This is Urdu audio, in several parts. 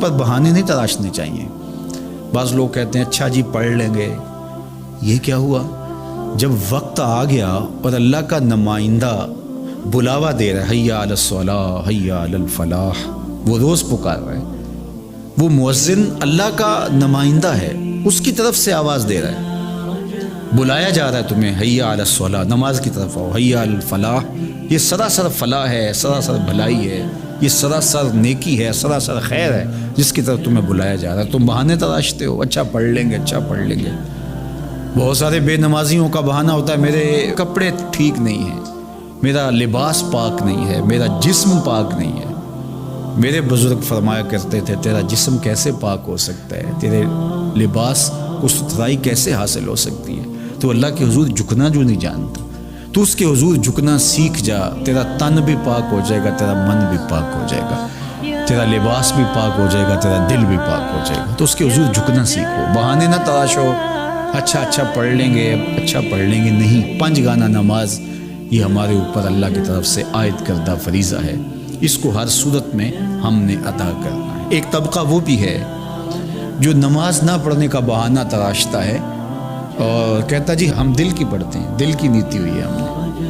پر بہانے نہیں تراشنے چاہیے۔ بعض لوگ کہتے ہیں اچھا جی پڑھ لیں گے، یہ کیا ہوا؟ جب وقت آ گیا اور اللہ کا نمائندہ بلاوا دے رہا ہے، حیا علی الصلاۃ حیا علی الفلاح، وہ روز پکار رہا ہے، وہ مؤذن اللہ کا نمائندہ ہے، اس کی طرف سے آواز دے رہا ہے، بلایا جا رہا ہے تمہیں، حیا علی الصلاۃ، نماز کی طرف آؤ، حیا علی الفلاح، یہ سراسر فلاح ہے، سراسر بھلائی ہے، یہ سراسر نیکی ہے، سراسر خیر ہے جس کی طرف تمہیں بلایا جا رہا ہے۔ تم بہانے تراشتے ہو، اچھا پڑھ لیں گے، اچھا پڑھ لیں گے۔ بہت سارے بے نمازیوں کا بہانہ ہوتا ہے میرے کپڑے ٹھیک نہیں ہیں، میرا لباس پاک نہیں ہے، میرا جسم پاک نہیں ہے۔ میرے بزرگ فرمایا کرتے تھے تیرا جسم کیسے پاک ہو سکتا ہے، تیرے لباس کو ستھرائی کیسے حاصل ہو سکتی ہے؟ تو اللہ کے حضور جھکنا جو نہیں جانتا، تو اس کے حضور جھکنا سیکھ جا، تیرا تن بھی پاک ہو جائے گا، تیرا من بھی پاک ہو جائے گا، تیرا لباس بھی پاک ہو جائے گا، تیرا دل بھی پاک ہو جائے گا۔ تو اس کے حضور جھکنا سیکھو، بہانے نہ تراشو، اچھا پڑھ لیں گے، اچھا پڑھ لیں گے، نہیں۔ 5 گانا نماز یہ ہمارے اوپر اللہ کی طرف سے عائد کردہ فریضہ ہے، اس کو ہر صورت میں ہم نے ادا کرنا ہے۔ ایک طبقہ وہ بھی ہے جو نماز نہ پڑھنے کا بہانہ تراشتا ہے اور کہتا جی ہم دل کی پڑھتے ہیں، دل کی نیتی ہوئی ہے ہم نے،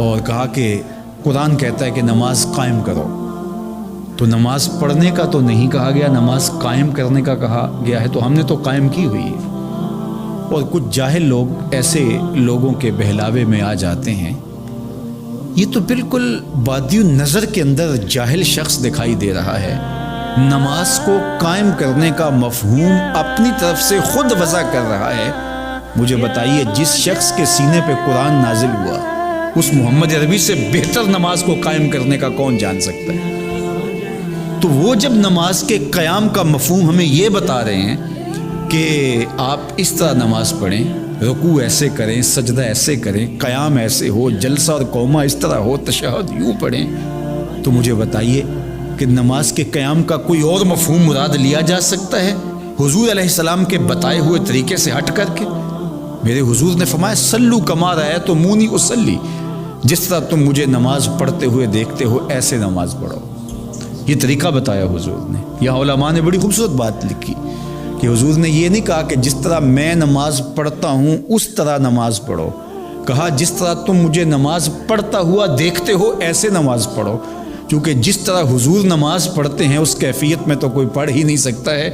اور کہا کہ قرآن کہتا ہے کہ نماز قائم کرو، تو نماز پڑھنے کا تو نہیں کہا گیا، نماز قائم کرنے کا کہا گیا ہے، تو ہم نے تو قائم کی ہوئی ہے۔ اور کچھ جاہل لوگ ایسے لوگوں کے بہلاوے میں آ جاتے ہیں، یہ تو بالکل بادی النظر کے اندر جاہل شخص دکھائی دے رہا ہے، نماز کو قائم کرنے کا مفہوم اپنی طرف سے خود وضع کر رہا ہے۔ مجھے بتائیے جس شخص کے سینے پہ قرآن نازل ہوا، اس محمد عربی سے بہتر نماز کو قائم کرنے کا کون جان سکتا ہے؟ تو وہ جب نماز کے قیام کا مفہوم ہمیں یہ بتا رہے ہیں کہ آپ اس طرح نماز پڑھیں، رکوع ایسے کریں، سجدہ ایسے کریں، قیام ایسے ہو، جلسہ اور قومہ اس طرح ہو، تشہد یوں پڑھیں، تو مجھے بتائیے کہ نماز کے قیام کا کوئی اور مفہوم مراد لیا جا سکتا ہے حضور علیہ السلام کے بتائے ہوئے طریقے سے ہٹ کر کے؟ میرے حضور نے فرمایا سلو کما رأیتمونی اصلی، جس طرح تم مجھے نماز پڑھتے ہوئے دیکھتے ہو ایسے نماز پڑھو۔ یہ طریقہ بتایا حضور نے۔ یہاں علماء نے بڑی خوبصورت بات لکھی کہ حضور نے یہ نہیں کہا کہ جس طرح میں نماز پڑھتا ہوں اس طرح نماز پڑھو، کہا جس طرح تم مجھے نماز پڑھتا ہوا دیکھتے ہو ایسے نماز پڑھو، کیونکہ جس طرح حضور نماز پڑھتے ہیں اس کیفیت میں تو کوئی پڑھ ہی نہیں سکتا ہے،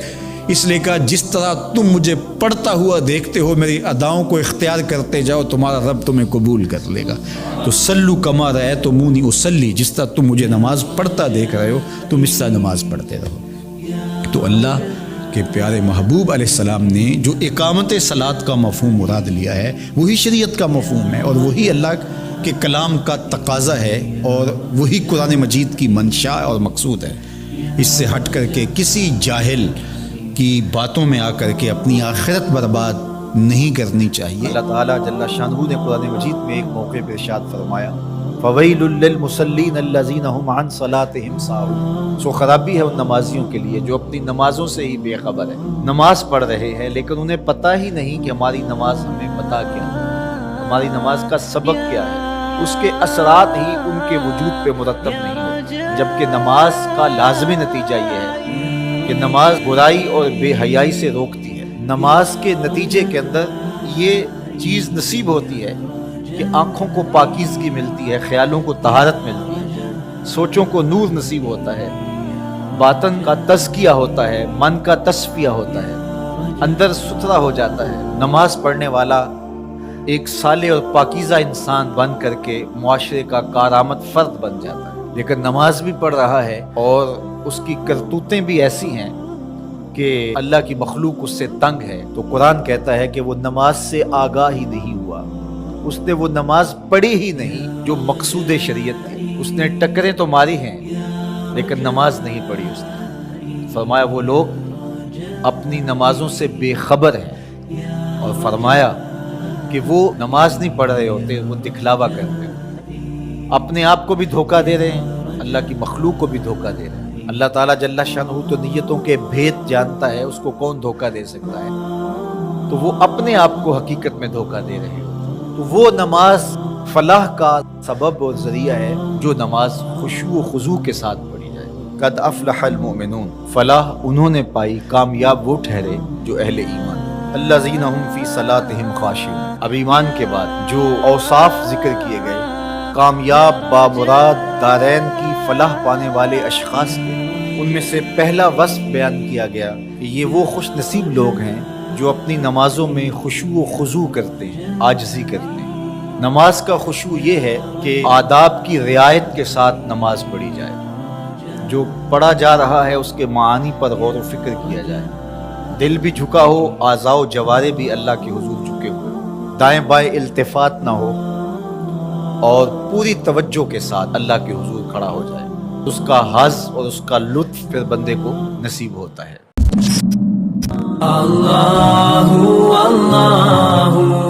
اس لیے کہا جس طرح تم مجھے پڑھتا ہوا دیکھتے ہو میری اداؤں کو اختیار کرتے جاؤ، تمہارا رب تمہیں قبول کر لے گا۔ تو سلو کما رأیتمونی اصلی، جس طرح تم مجھے نماز پڑھتا دیکھ رہے ہو تم اس طرح نماز پڑھتے رہو۔ تو اللہ کہ پیارے محبوب علیہ السلام نے جو اقامت صلاۃ کا مفہوم مراد لیا ہے وہی شریعت کا مفہوم ہے، اور وہی اللہ کے کلام کا تقاضا ہے، اور وہی قرآن مجید کی منشا اور مقصود ہے۔ اس سے ہٹ کر کے کسی جاہل کی باتوں میں آ کر کے اپنی آخرت برباد نہیں کرنی چاہیے۔ اللہ تعالیٰ جل شانہ نے قرآن مجید میں ایک موقع پہ ارشاد فرمایا فَوَيْلٌ لِّلْمُصَلِّينَ الَّذِينَ هُمْ عَنْ صَلَاتِهِمْ سَاهُونَ، سو خرابی ہے ان نمازیوں کے لیے جو اپنی نمازوں سے ہی بے خبر ہے، نماز پڑھ رہے ہیں لیکن انہیں پتہ ہی نہیں کہ ہماری نماز ہمیں بتا کیا ہے، ہماری نماز کا سبق کیا ہے، اس کے اثرات ہی ان کے وجود پہ مرتب نہیں ہوتے، جبکہ نماز کا لازمی نتیجہ یہ ہے کہ نماز برائی اور بے حیائی سے روکتی ہے۔ نماز کے نتیجے کے اندر یہ چیز نصیب ہوتی ہے کہ آنکھوں کو پاکیزگی ملتی ہے، خیالوں کو طہارت ملتی ہے، سوچوں کو نور نصیب ہوتا ہے، باطن کا تزکیہ ہوتا ہے، من کا تصفیہ ہوتا ہے، اندر ستھرا ہو جاتا ہے۔ نماز پڑھنے والا ایک صالح اور پاکیزہ انسان بن کر کے معاشرے کا کارآمد فرد بن جاتا ہے، لیکن نماز بھی پڑھ رہا ہے اور اس کی کرتوتیں بھی ایسی ہیں کہ اللہ کی مخلوق اس سے تنگ ہے، تو قرآن کہتا ہے کہ وہ نماز سے آگاہ ہی نہیں ہوا، اس نے وہ نماز پڑھی ہی نہیں جو مقصود شریعت تھی، اس نے ٹکریں تو ماری ہیں لیکن نماز نہیں پڑھی اس نے۔ فرمایا وہ لوگ اپنی نمازوں سے بے خبر ہیں، اور فرمایا کہ وہ نماز نہیں پڑھ رہے ہوتے، وہ دکھلاوا کرتے ہیں، اپنے آپ کو بھی دھوکہ دے رہے ہیں، اللہ کی مخلوق کو بھی دھوکہ دے رہے ہیں۔ اللہ تعالیٰ جل شانہ تو نیتوں کے بھید جانتا ہے، اس کو کون دھوکہ دے سکتا ہے، تو وہ اپنے آپ کو حقیقت میں دھوکہ دے رہے ہیں۔ تو وہ نماز فلاح کا سبب اور ذریعہ ہے جو نماز خشوع و خضوع کے ساتھ پڑھی جائے۔ قد افلح المؤمنون، فلاح انہوں نے پائی، کامیاب وہ ٹھہرے جو اہل ایمان، الذین هم فی صلاتہم خاشعون۔ اب ایمان کے بعد جو اوصاف ذکر کیے گئے کامیاب بامراد دارین کی فلاح پانے والے اشخاص کے، ان میں سے پہلا وصف بیان کیا گیا کہ یہ وہ خوش نصیب لوگ ہیں جو اپنی نمازوں میں خشوع و خضوع کرتے ہیں، عاجزی کرتے ہیں۔ نماز کا خشوع یہ ہے کہ آداب کی رعایت کے ساتھ نماز پڑھی جائے، جو پڑھا جا رہا ہے اس کے معانی پر غور و فکر کیا جائے، دل بھی جھکا ہو، اعضاء و جوارے بھی اللہ کے حضور جھکے ہوئے، دائیں بائیں التفات نہ ہو، اور پوری توجہ کے ساتھ اللہ کے حضور کھڑا ہو جائے۔ اس کا حظ اور اس کا لطف پھر بندے کو نصیب ہوتا ہے۔ اللہ اللہ